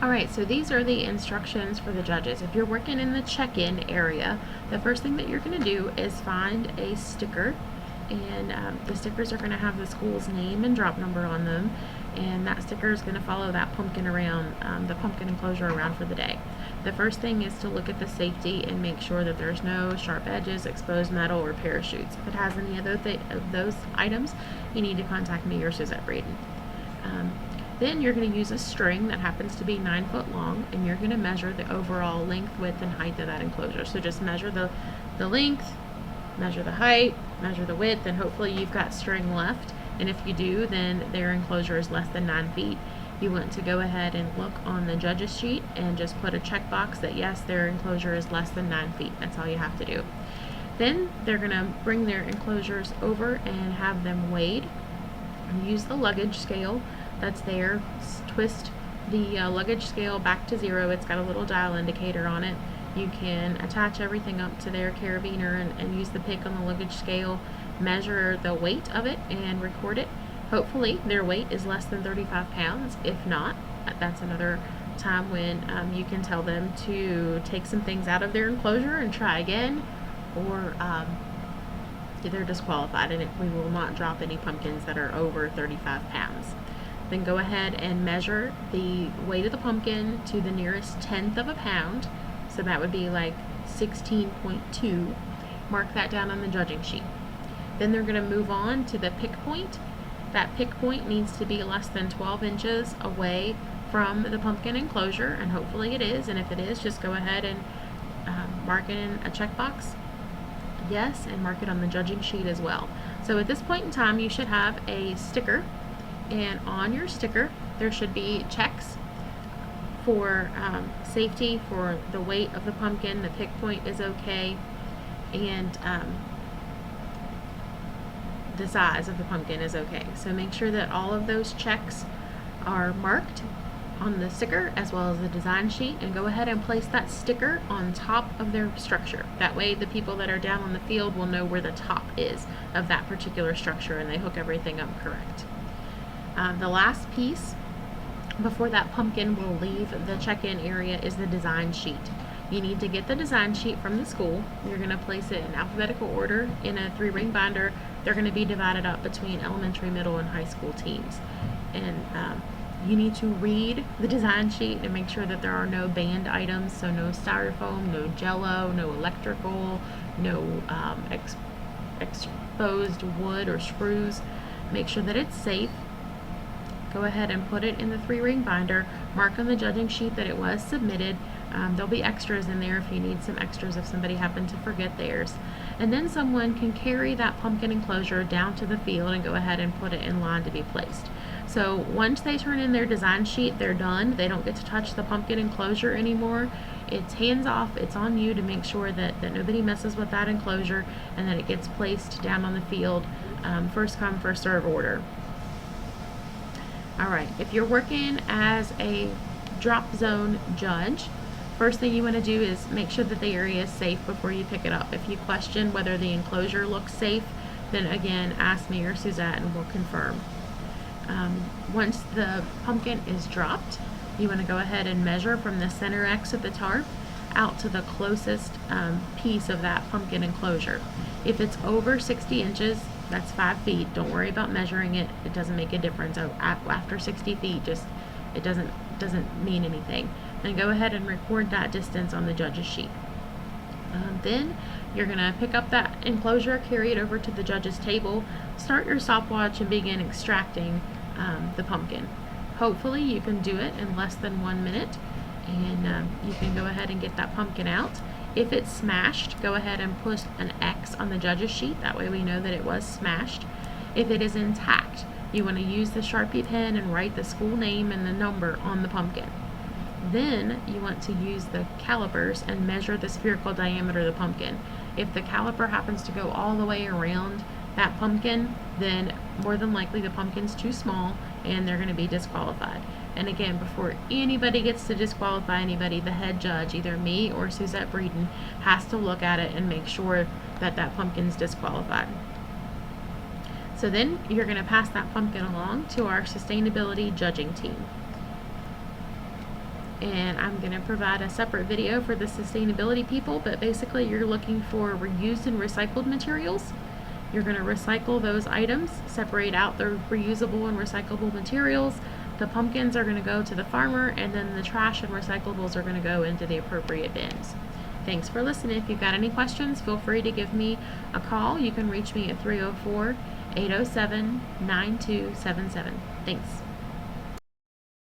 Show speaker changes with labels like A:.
A: Alright, so these are the instructions for the judges. If you're working in the check-in area, the first thing that you're going to do is find a sticker, and the stickers are going to have the school's name and drop number on them, and that sticker is going to follow that pumpkin around, the pumpkin enclosure around for the day. The first thing is to look at the safety and make sure that there's no sharp edges, exposed metal, or parachutes. If it has any of those items, you need to contact me or Suzette Braden. Then you're going to use a string that happens to be 9 foot long, and you're going to measure the overall length, width, and height of that enclosure. So just measure the length, measure the height, measure the width, and hopefully you've got string left. And if you do, then their enclosure is less than 9 feet. You want to go ahead and look on the judge's sheet and just put a checkbox that yes, their enclosure is less than 9 feet. That's all you have to do. Then they're going to bring their enclosures over and have them weighed. Use the luggage scale that's there. Twist the luggage scale back to 0. It's got a little dial indicator on it. You can attach everything up to their carabiner and use the pick on the luggage scale, measure the weight of it, and record it. Hopefully their weight is less than 35 pounds. If not, that's another time when you can tell them to take some things out of their enclosure and try again, or they're disqualified, and we will not drop any pumpkins that are over 35 pounds. Then go ahead and measure the weight of the pumpkin to the nearest tenth of a pound. So that would be like 16.2. Mark that down on the judging sheet. Then they're going to move on to the pick point. That pick point needs to be less than 12 inches away from the pumpkin enclosure, and hopefully it is. And if it is, just go ahead and mark it in a checkbox, yes, and mark it on the judging sheet as well. So at this point in time, you should have a sticker, and on your sticker there should be checks for safety, for the weight of the pumpkin, the pick point is okay, and the size of the pumpkin is okay. So make sure that all of those checks are marked on the sticker as well as the design sheet, and go ahead and place that sticker on top of their structure. That way the people that are down on the field will know where the top is of that particular structure, and they hook everything up correct. The last piece before that pumpkin will leave the check-in area is the design sheet. You need to get the design sheet from the school. You're going to place it in alphabetical order in a 3-ring binder. They're going to be divided up between elementary, middle, and high school teams. And you need to read the design sheet and make sure that there are no banned items, so no styrofoam, no jello, no electrical, no exposed wood or screws. Make sure that it's safe. Go ahead and put it in the 3-ring binder. Mark on the judging sheet that it was submitted. There'll be extras in there if you need some extras if somebody happened to forget theirs. And then someone can carry that pumpkin enclosure down to the field and go ahead and put it in line to be placed. So once they turn in their design sheet, they're done. They don't get to touch the pumpkin enclosure anymore. It's hands off. It's on you to make sure that nobody messes with that enclosure and that it gets placed down on the field, first come, first serve order. Alright, if you're working as a drop zone judge, first thing you want to do is make sure that the area is safe before you pick it up. If you question whether the enclosure looks safe, then again, ask me or Suzette and we'll confirm. Once the pumpkin is dropped, you want to go ahead and measure from the center X of the tarp out to the closest piece of that pumpkin enclosure. If it's over 60 inches, that's 5 feet. Don't worry about measuring it. It doesn't make a difference. After 60 feet, it doesn't mean anything. Then go ahead and record that distance on the judge's sheet. Then you're going to pick up that enclosure, carry it over to the judge's table, start your stopwatch, and begin extracting the pumpkin. Hopefully you can do it in less than 1 minute, and you can go ahead and get that pumpkin out. If it's smashed, go ahead and put an X on the judge's sheet. That way we know that it was smashed. If it is intact, you want to use the Sharpie pen and write the school name and the number on the pumpkin. Then you want to use the calipers and measure the spherical diameter of the pumpkin. If the caliper happens to go all the way around that pumpkin, then more than likely the pumpkin's too small and they're going to be disqualified. And again, before anybody gets to disqualify anybody, the head judge, either me or Suzette Breeden, has to look at it and make sure that that pumpkin's disqualified. So then you're going to pass that pumpkin along to our sustainability judging team. and I'm going to provide a separate video for the sustainability people, but basically you're looking for reused and recycled materials. You're going to recycle those items, separate out the reusable and recyclable materials. The pumpkins are going to go to the farmer, and then the trash and recyclables are going to go into the appropriate bins. Thanks for listening. If you've got any questions, feel free to give me a call. You can reach me at 304-807-9277. Thanks.